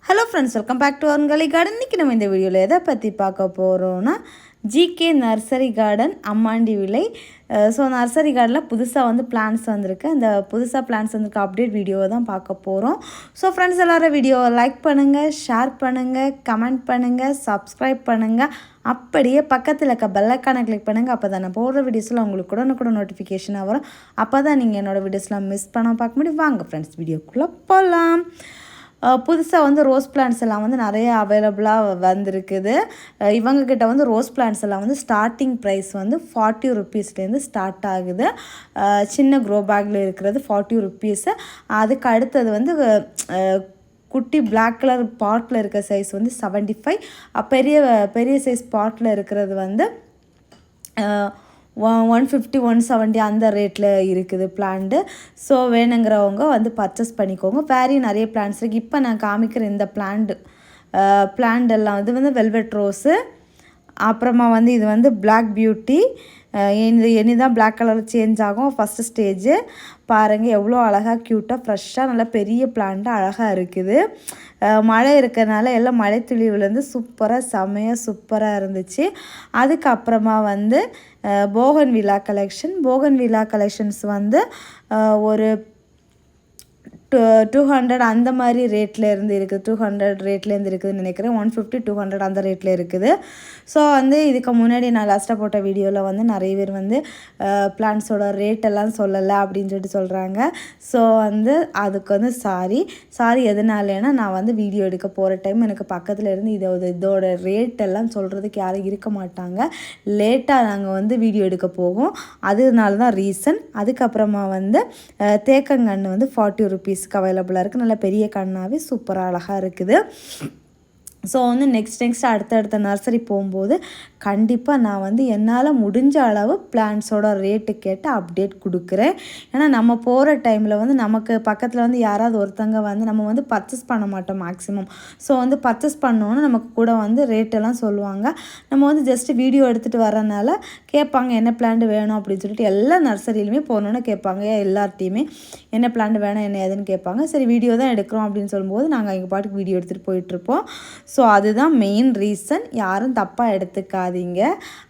Hello friends, welcome back to Arungali garden. இன்றைக்கி நம்ம இந்த வீடியோவில் எதை பற்றி பார்க்க போகிறோன்னா, ஜிகே நர்சரி கார்டன் அம்மாண்டி விலை. ஸோ நர்சரி கார்டனில் புதுசாக வந்து பிளான்ஸ் வந்திருக்கு. அந்த புதுசாக பிளான்ஸ் வந்திருக்க அப்டேட் வீடியோவை தான் பார்க்க போகிறோம். ஸோ ஃப்ரெண்ட்ஸ், எல்லோரும் வீடியோவை லைக் பண்ணுங்கள், ஷேர் பண்ணுங்கள், கமெண்ட் பண்ணுங்கள், சப்ஸ்கிரைப் பண்ணுங்கள். அப்படியே பக்கத்தில் இருக்க பெல்லைக்கானை கிளிக் பண்ணுங்கள். அப்போ தான் நான் போடுற வீடியோஸில் உங்களுக்கு கூட நோட்டிஃபிகேஷனாக வரும். அப்போ தான் நீங்கள் என்னோடய வீடியோஸ்லாம் மிஸ் பண்ணாமல் பார்க்க முடியும். வாங்க ஃப்ரெண்ட்ஸ், வீடியோக்குள்ளே போகலாம். புதுசாக வந்து ரோஸ் பிளான்ட்ஸ் எல்லாம் வந்து நிறைய அவைலபிளாக வந்திருக்குது. இவங்கக்கிட்ட வந்து ரோஸ் பிளான்ட்ஸ் எல்லாம் வந்து ஸ்டார்டிங் ப்ரைஸ் வந்து 40 ருப்பீஸ்லேருந்து ஸ்டார்ட் ஆகுது. சின்ன க்ரோ பேக்கில் இருக்கிறது 40 ருப்பீஸு. அதுக்கு அடுத்தது வந்து குட்டி பிளாக் கலர் பாட்டில் இருக்கிற சைஸ் வந்து 75. பெரிய சைஸ் பாட்டில் இருக்கிறது வந்து 150 170 அந்த ரேட்டில் இருக்குது பிளான்ட்டு. ஸோ வேணுங்கிறவங்க வந்து பர்ச்சேஸ் பண்ணிக்கோங்க. வேறு நிறைய பிளான்ட்ஸ் இருக்குது. இப்போ நான் காமிக்கிற இந்த பிளான்ட் எல்லாம் வந்து வெல்வெட் ரோஸு, அப்புறமா வந்து இது வந்து பிளாக் பியூட்டி. இனி தான் பிளாக் கலர் சேஞ்ச் ஆகும். ஃபஸ்ட்டு ஸ்டேஜு பாருங்கள், எவ்வளோ அழகாக க்யூட்டாக ஃப்ரெஷ்ஷாக நல்லா பெரிய பிளான்ட்டாக அழகாக இருக்குது. மழை இருக்கிறதுனால எல்லாம் மழை துளிவுலேருந்து செம்மையாக சூப்பராக இருந்துச்சு. அதுக்கப்புறமா வந்து போகன் விழா கலெக்ஷன்ஸ் வந்து ஒரு 200 அந்த மாதிரி ரேட்டில் இருந்து இருக்குது. 200 ரேட்லேருந்து இருக்குதுன்னு நினைக்கிறேன். 150 200 அந்த ரேட்டில் இருக்குது. ஸோ வந்து இதுக்கு முன்னாடி நான் லாஸ்ட்டாக போட்ட வீடியோவில் வந்து நிறைய பேர் வந்து பிளான்ஸோட ரேட்டெல்லாம் சொல்லலை அப்படின்னு சொல்கிறாங்க. ஸோ வந்து அதுக்கு வந்து சாரி எதனாலேன்னா, நான் வந்து வீடியோ எடுக்க போகிற டைம் எனக்கு பக்கத்தில் இருந்து இதோட ரேட்டெல்லாம் சொல்கிறதுக்கு யாரும் இருக்க மாட்டாங்க. லேட்டாக நாங்கள் வந்து வீடியோ எடுக்க போகும், அதனால தான் ரீசன். அதுக்கப்புறமா வந்து தேக்கங்கன்று வந்து 40 ருப்பீஸ் அவைலபிளாக இருக்குது. நல்ல பெரிய கண்ணாவே சூப்பராக அழகாக இருக்குது. ஸோ வந்து நெக்ஸ்ட் அடுத்தடுத்த நர்சரி போகும்போது கண்டிப்பாக நான் வந்து என்னால் முடிஞ்ச அளவு பிளான்ஸோட ரேட்டு கேட்டு அப்டேட் கொடுக்குறேன். ஏன்னா நம்ம போகிற டைமில் வந்து நமக்கு பக்கத்தில் வந்து யாராவது ஒருத்தங்க வந்து நம்ம வந்து பர்ச்சேஸ் பண்ண மாட்டோம் மேக்ஸிமம். ஸோ வந்து பர்ச்சேஸ் பண்ணோன்னு நமக்கு கூட வந்து ரேட்டெல்லாம் சொல்லுவாங்க. நம்ம வந்து ஜஸ்ட்டு வீடியோ எடுத்துகிட்டு வரனால கேட்பாங்க என்ன பிளான்ட் வேணும் அப்படின்னு சொல்லிட்டு. எல்லா நர்சரியிலுமே போகணுன்னு கேட்பாங்க. எல்லார்ட்டையுமே என்ன பிளான்ட் வேணும் என்ன ஏதுன்னு கேட்பாங்க. சரி வீடியோ தான் எடுக்கிறோம் அப்படின்னு சொல்லும்போது நாங்கள் எங்கள் பாட்டுக்கு வீடியோ எடுத்துகிட்டு போயிட்டுருப்போம். ஸோ அதுதான் மெயின் ரீசன். யாரும் தப்பாக எடுத்துக்காதீங்க.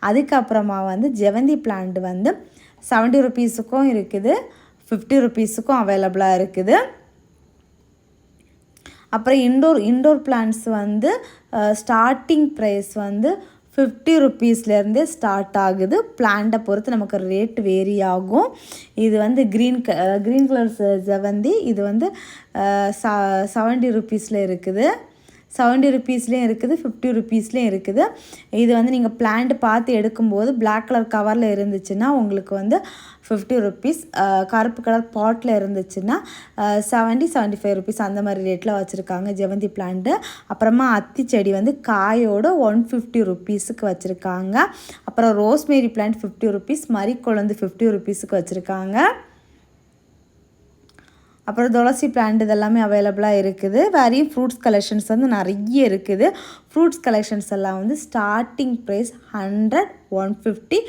அதுக்கப்புறமா வந்து ஜெவந்தி பிளான்ட் வந்து 70 ருப்பீஸுக்கும் இருக்குது, 50 ருப்பீஸுக்கும் அவைலபிளாக இருக்குது. அப்புறம் இண்டோர் பிளான்ட்ஸ் வந்து ஸ்டார்டிங் ப்ரைஸ் வந்து 50 ருப்பீஸ்லேருந்தே ஸ்டார்ட் ஆகுது. பிளான்ட்டை பொறுத்து நமக்கு ரேட் வேரி ஆகும். இது வந்து க்ரீன் கலர் ஜெவந்தி. இது வந்து 70 ருப்பீஸில் இருக்குது, 70 ருப்பீஸ்லேயும் இருக்குது, 50 ருப்பீஸ்லேயும் இருக்குது. இது வந்து நீங்கள் பிளான்ட் பார்த்து எடுக்கும்போது பிளாக் கலர் கவரில் இருந்துச்சுன்னா உங்களுக்கு வந்து 50 ருப்பீஸ், கருப்பு கலர் பாட்டில் இருந்துச்சுன்னா 75 ருப்பீஸ் அந்த மாதிரி ரேட்டில் வச்சுருக்காங்க ஜெவந்தி பிளான்ட்டு. அப்புறமா அத்தி செடி வந்து காயோட 150 ருப்பீஸுக்கு வச்சுருக்காங்க. அப்புறம் ரோஸ்மேரி பிளான்ட் 50 ருப்பீஸ், மரிக்கொழுந்து 50 ருப்பீஸுக்கு வச்சுருக்காங்க. அப்புறம் துளசி பிளான்ட் இதெல்லாமே அவைலபிளாக இருக்குது. வேறையும் ஃப்ரூட்ஸ் கலெக்ஷன்ஸ் வந்து நிறைய இருக்குது. ஃப்ரூட்ஸ் கலெக்ஷன்ஸ் எல்லாம் வந்து ஸ்டார்டிங் ப்ரைஸ் 100 150.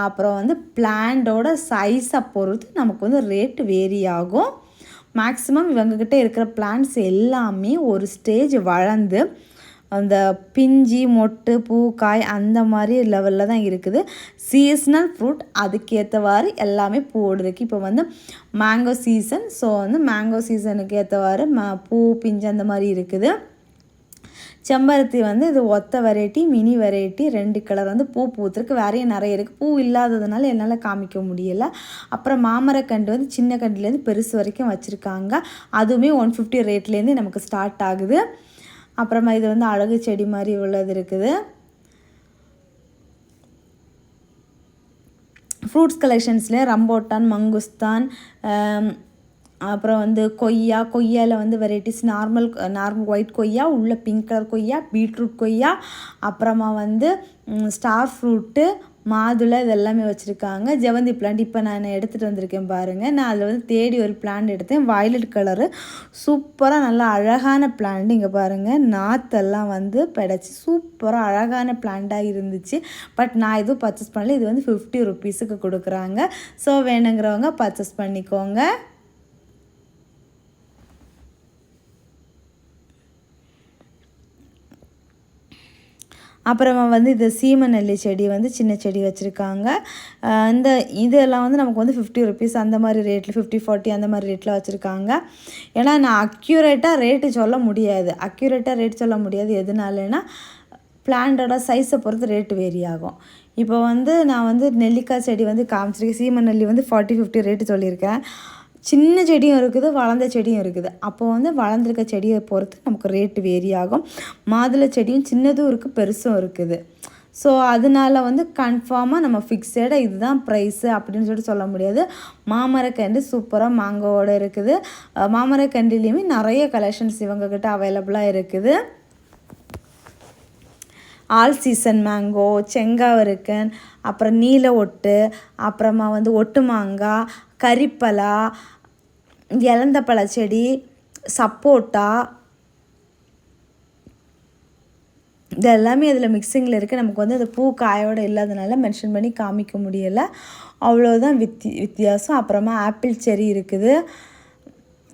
அப்புறம் வந்து பிளான்ட்டோட சைஸை பொறுத்து நமக்கு வந்து ரேட்டு வேரி ஆகும். மேக்ஸிமம் இவங்கக்கிட்ட இருக்கிற பிளான்ட்ஸ் எல்லாமே ஒரு ஸ்டேஜ் வளர்ந்து அந்த பிஞ்சி மொட்டு பூ காய் அந்த மாதிரி லெவலில் தான் இருக்குது. சீசனல் ஃப்ரூட் அதுக்கேற்றவாறு எல்லாமே பூவோடு இருக்குது. இப்போ வந்து மேங்கோ சீசன். ஸோ வந்து மேங்கோ சீசனுக்கு ஏற்றவாறு பூ பிஞ்சு அந்த மாதிரி இருக்குது. செம்பருத்தி வந்து இது ஒத்த வெரைட்டி, மினி வெரைட்டி, 2 கலர் வந்து பூத்துருக்கு. வேறையும் நிறைய இருக்குது. பூ இல்லாததுனால என்னால் காமிக்க முடியலை. அப்புறம் மாமரக்கண்டு வந்து சின்ன கண்டுலேருந்து பெருசு வரைக்கும் வச்சுருக்காங்க. அதுவுமே 150 ரேட்லேருந்து நமக்கு ஸ்டார்ட் ஆகுது. அப்புறமா இது வந்து அழகு செடி மாதிரி உள்ளது இருக்குது. ஃப்ரூட்ஸ் கலெக்ஷன்ஸ்லேயே ரம்போட்டான், மங்குஸ்தான், அப்புறம் வந்து கொய்யாவில் வந்து வெரைட்டிஸ் நார்மல் ஒயிட் கொய்யா, உள்ள பிங்க் கலர் கொய்யா, பீட்ரூட் கொய்யா, அப்புறமா வந்து ஸ்டார் ஃப்ரூட்டு, மாதுளை இதெல்லாமே வச்சுருக்காங்க. ஜெவந்தி பிளான்ட் இப்போ நான் எடுத்துகிட்டு வந்திருக்கேன் பாருங்கள். நான் அதில் வந்து தேடி ஒரு பிளான்ட் எடுத்தேன், வயலட் கலரு, சூப்பராக நல்லா அழகான பிளான்ட். இங்கே பாருங்கள், நாற்றெல்லாம் வந்து பிடைச்சி சூப்பராக அழகான பிளான்ட்டாக இருந்துச்சு. பட் நான் எதுவும் பர்ச்சேஸ் பண்ணல. இது வந்து 50 ருப்பீஸுக்கு கொடுக்குறாங்க. ஸோ வேணுங்கிறவங்க பர்ச்சேஸ் பண்ணிக்கோங்க. அப்புறமா வந்து இது சீமநெல்லி செடி வந்து சின்ன செடி வச்சுருக்காங்க. இதெல்லாம் வந்து நமக்கு வந்து 50 ருபீஸ் அந்த மாதிரி ரேட்டில் 50, 40 அந்த மாதிரி ரேட்டில் வச்சுருக்காங்க. ஏன்னா நான் அக்யூரேட்டாக ரேட்டு சொல்ல முடியாது. எதனாலனா பிளான்ட்டோட சைஸை பொறுத்து ரேட்டு வேரி ஆகும். இப்போ வந்து நான் வந்து நெல்லிக்காய் செடி வந்து காமிச்சிருக்கேன். சீமநெல்லி வந்து 40, 50 ரேட்டு சொல்லியிருக்கேன். சின்ன செடியும் இருக்குது, வளர்ந்த செடியும் இருக்குது. அப்போது வந்து வளர்ந்துருக்க செடியை பொறுத்து நமக்கு ரேட்டு வேரி ஆகும். மாதுளை செடியும் சின்னதும் இருக்குது, பெருசும் இருக்குது. ஸோ அதனால வந்து கன்ஃபார்மாக நம்ம ஃபிக்ஸடாக இதுதான் ப்ரைஸு அப்படின்னு சொல்லிட்டு சொல்ல முடியாது. மாமரக்கன்று சூப்பராக மேங்கோவோடு இருக்குது. மாமரக்கன்றுலேயுமே நிறைய கலெக்ஷன்ஸ் இவங்கக்கிட்ட அவைலபிளாக இருக்குது. ஆல் சீசன் மேங்கோ, செங்காவருக்கன், அப்புறம் நீல ஒட்டு, அப்புறமா வந்து ஒட்டு மாங்காய், கறிப்பலா, இலந்தப்பழ செடி, சப்போட்டா, இது எல்லாமே அதில் மிக்சிங்கில் இருக்குது. நமக்கு வந்து அது பூ காயோடு இல்லாதனால மென்ஷன் பண்ணி காமிக்க முடியலை. அவ்வளோதான் வித்தியாசம். அப்புறமா ஆப்பிள் செரி இருக்குது.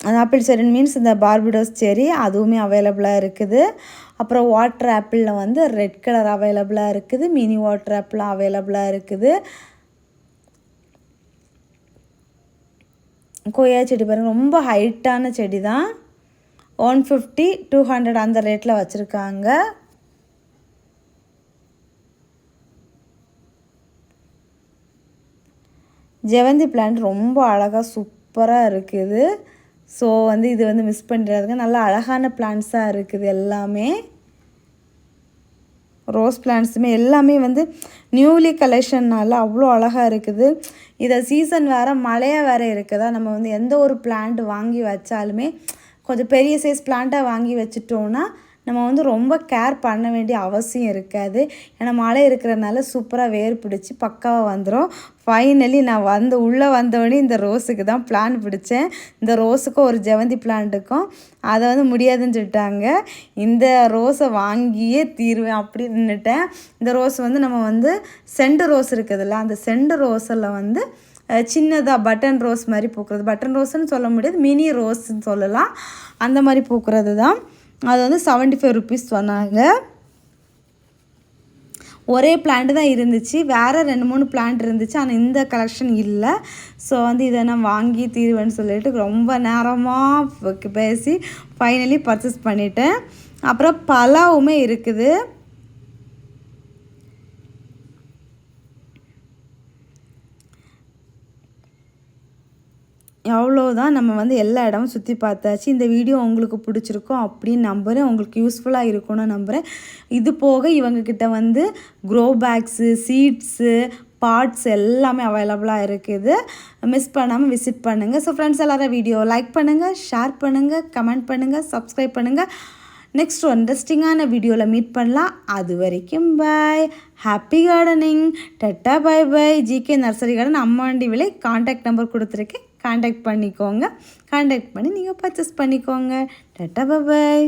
அந்த ஆப்பிள் செரி மீன்ஸ் இந்த பார்படோஸ் செரி, அதுவுமே அவைலபிளாக இருக்குது. அப்புறம் வாட்டர் ஆப்பிளில் வந்து ரெட் கலர் அவைலபிளாக இருக்குது. மினி வாட்டர் ஆப்பிள் அவைலபிளாக இருக்குது. கொய்யா செடி பாருங்கள், ரொம்ப ஹைட்டான செடி தான். 150, 200 அந்த ரேட்டில் வச்சுருக்காங்க. ஜெவந்தி பிளான்ட் ரொம்ப அழகாக சூப்பராக இருக்குது. ஸோ வந்து இது வந்து மிஸ் பண்ணுறாதுங்க. நல்லா அழகான பிளான்ட்ஸாக இருக்குது. எல்லாமே ரோஸ் பிளான்ட்ஸுமே எல்லாமே வந்து நியூலி கலெக்ஷன்னால் அவ்வளோ அழகாக இருக்குது. இதை சீசன் வேறு மழையாக வேறு இருக்குதா, நம்ம வந்து எந்த ஒரு பிளான்ட் வாங்கி வச்சாலுமே கொஞ்சம் பெரிய சைஸ் பிளான்ட்டாக வாங்கி வச்சுட்டோன்னா நம்ம வந்து ரொம்ப கேர் பண்ண வேண்டிய அவசியம் இருக்காது. ஏன்னா மழை இருக்கிறதுனால சூப்பராக வேர் பிடிச்சி பக்காவாக வந்துடும். ஃபைனலி நான் உள்ளே வந்தோடனே இந்த ரோஸுக்கு தான் பிளான் பிடிச்சேன். இந்த ரோஸுக்கும் ஒரு ஜெவந்தி பிளான்ட்டுக்கும் அதை வந்து முடியாதுன்னு சொல்லிட்டாங்க. இந்த ரோஸை வாங்கியே தீருவேன் அப்படி நின்றுட்டேன். இந்த ரோஸ் வந்து நம்ம வந்து செண்டு ரோஸ் இருக்குதுல்ல, அந்த செண்டு ரோஸில் வந்து சின்னதாக பட்டன் ரோஸ் மாதிரி பூக்கிறது. பட்டன் ரோஸ்ன்னு சொல்ல முடியாது, மினி ரோஸ்ன்னு சொல்லலாம். அந்த மாதிரி பூக்கிறது தான். அது வந்து 75 ருபீஸ் சொன்னாங்க. ஒரே பிளான்ட் தான் இருந்துச்சு, வேறு 2-3 பிளான்ட் இருந்துச்சு, ஆனால் இந்த கலெக்ஷன் இல்லை. ஸோ வந்து இதை நான் வாங்கி தீர்வேன்னு சொல்லிட்டு ரொம்ப நேரமாக பேசி ஃபைனலி பர்ச்சேஸ் பண்ணிட்டேன். அப்புறம் பலாவுமே இருக்குது. அவ்வளோதான். நம்ம வந்து எல்லா இடமும் சுற்றி பார்த்தாச்சு. இந்த வீடியோ உங்களுக்கு பிடிச்சிருக்கும் அப்படின்னு நம்புகிறேன். உங்களுக்கு யூஸ்ஃபுல்லாக இருக்கும்னு நம்புகிறேன். இது போக இவங்கக்கிட்ட வந்து க்ரோ பேக்ஸு, சீட்ஸு, பாட்ஸ் எல்லாமே அவைலபிளாக இருக்குது. மிஸ் பண்ணாமல் விசிட் பண்ணுங்கள். ஸோ ஃப்ரெண்ட்ஸ் எல்லோரும் வீடியோ லைக் பண்ணுங்கள், ஷேர் பண்ணுங்கள், கமெண்ட் பண்ணுங்கள், சப்ஸ்கிரைப் பண்ணுங்கள். நெக்ஸ்ட் ஒரு இன்ட்ரெஸ்டிங்கான வீடியோவில் மீட் பண்ணலாம். அது வரைக்கும் பாய். Happy gardening. டட்டா bye bye. GK nursery garden Ammandivilai. Contact number கொடுத்துருக்கேன், கான்டாக்ட் பண்ணிக்கோங்க. கான்டாக்ட் பண்ணி நீங்கள் பர்ச்சேஸ் பண்ணிக்கோங்க. டட்டா பை பாய்.